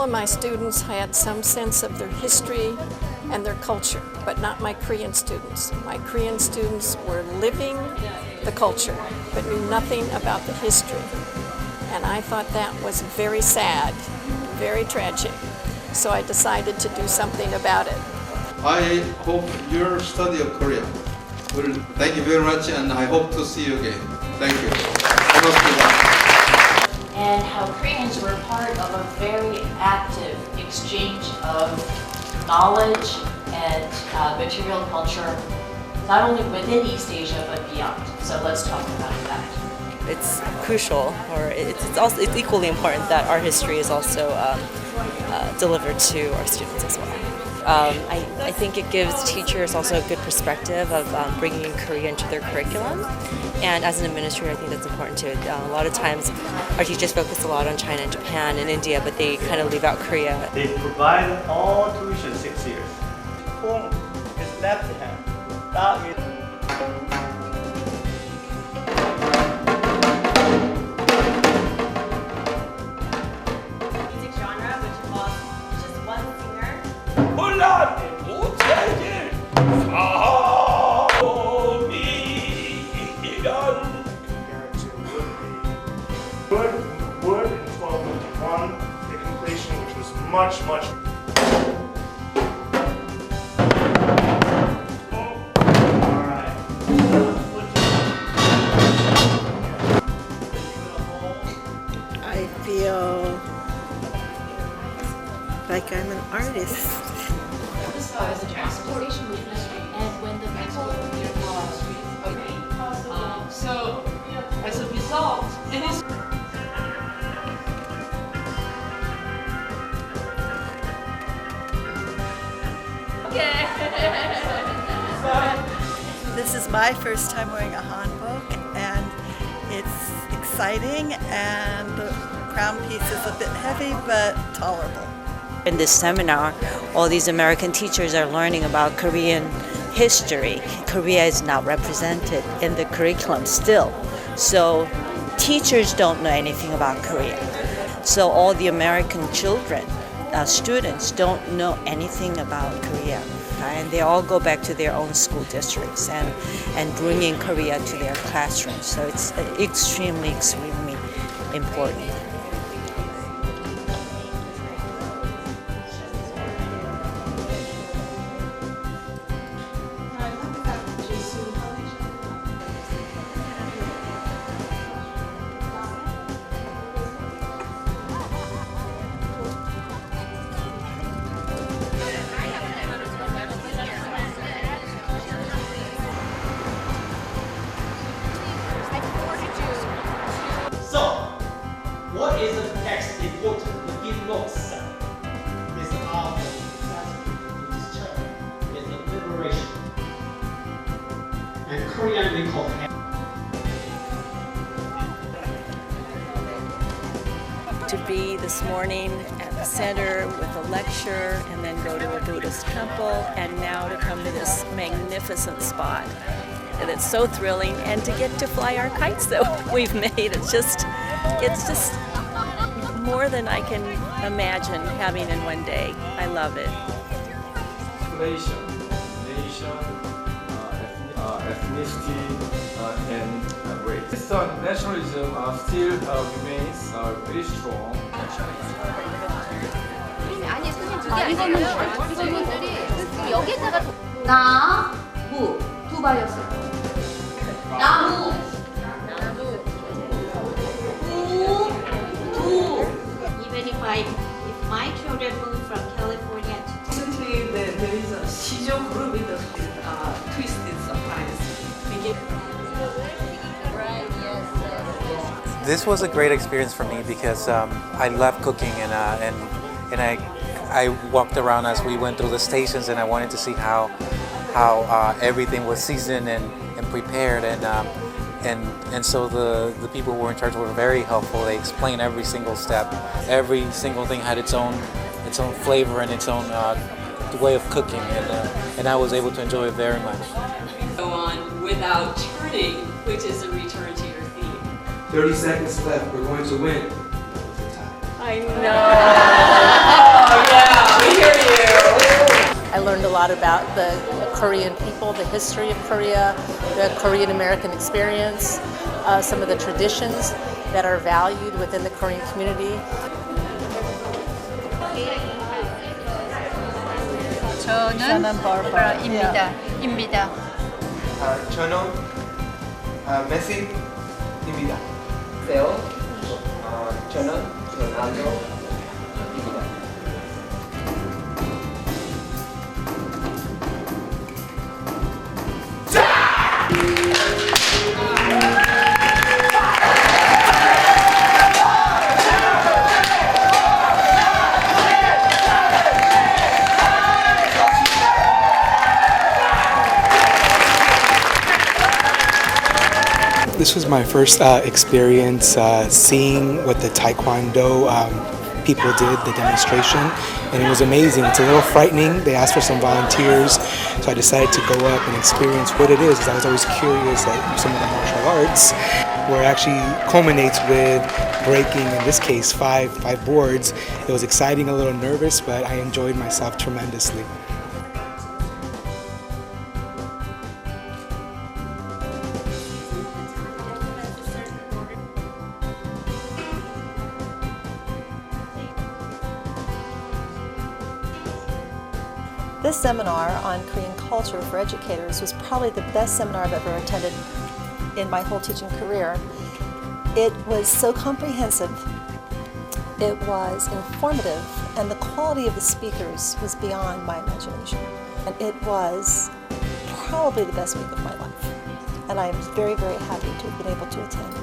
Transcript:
of my students had some sense of their history and their culture, but not my Korean students. My Korean students were living the culture, but knew nothing about the history. And I thought that was very sad, very tragic. So I decided to do something about it. I hope your study of Korea will. Thank you very much, and I hope to see you again. Thank you. And how Koreans were part of a very active exchange of knowledge and material culture, not only within East Asia but beyond. So let's talk about that. It's crucial, or it's equally important that our history is also delivered to our students as well. I think it gives teachers also a good perspective of bringing Korea into their curriculum, and as an administrator I think that's important too. A lot of times our teachers focus a lot on China and Japan and India, but they kind of leave out Korea. They provide all tuition 6 years. Home is left hand. That is Word in 1251, the completion which was much I feel like I'm an artist. And when the people so as a result, it is. This is my first time wearing a hanbok, and it's exciting, and the crown piece is a bit heavy but tolerable. In this seminar, all these American teachers are learning about Korean history. Korea is not represented in the curriculum still, so teachers don't know anything about Korea. So all the American children, students don't know anything about Korea. And they all go back to their own school districts and bringing Korea to their classrooms. So it's extremely important. So, what is the text important? The give looks. It's our is China. It's a liberation. And Korean we call it. To be this morning at the center with a lecture and then go to a Buddhist temple, and now to come to this magnificent spot. And it's so thrilling, and to get to fly our kites that we've made, it's just more than I can imagine having in one day. I love it. Nation, ethnicity, and race. Eastern nationalism still remains very strong. 아니 선생님 그게 아니고요. 이거는 여기다가 나무 두 발렸어요. 나무 even if my children move from California to Recently, there is a Shijo group with the twisted surprise. This was a great experience for me because I love cooking, and I walked around as we went through the stations, and I wanted to see how everything was seasoned and prepared, and so the people who were in charge were very helpful. They explained every single step. Every single thing had its own flavor and its own way of cooking, and I was able to enjoy it very much. Go on without turning, which is a return to your theme. 30 seconds left. We're going to win. I know. Oh, yeah, we hear you. I learned a lot about the Korean people, the history of Korea, the Korean American experience, some of the traditions that are valued within the Korean community. 저는 바라입니다. 저는 메시입니다. 저는 로날도입니다. This was my first experience seeing what the Taekwondo people did, the demonstration, and it was amazing. It's a little frightening. They asked for some volunteers, so I decided to go up and experience what it is, because I was always curious at some of the martial arts, where it actually culminates with breaking, in this case, five boards. It was exciting, a little nervous, but I enjoyed myself tremendously. This seminar on Korean culture for educators was probably the best seminar I've ever attended in my whole teaching career. It was so comprehensive, it was informative, and the quality of the speakers was beyond my imagination. And it was probably the best week of my life. And I am very, very happy to have been able to attend.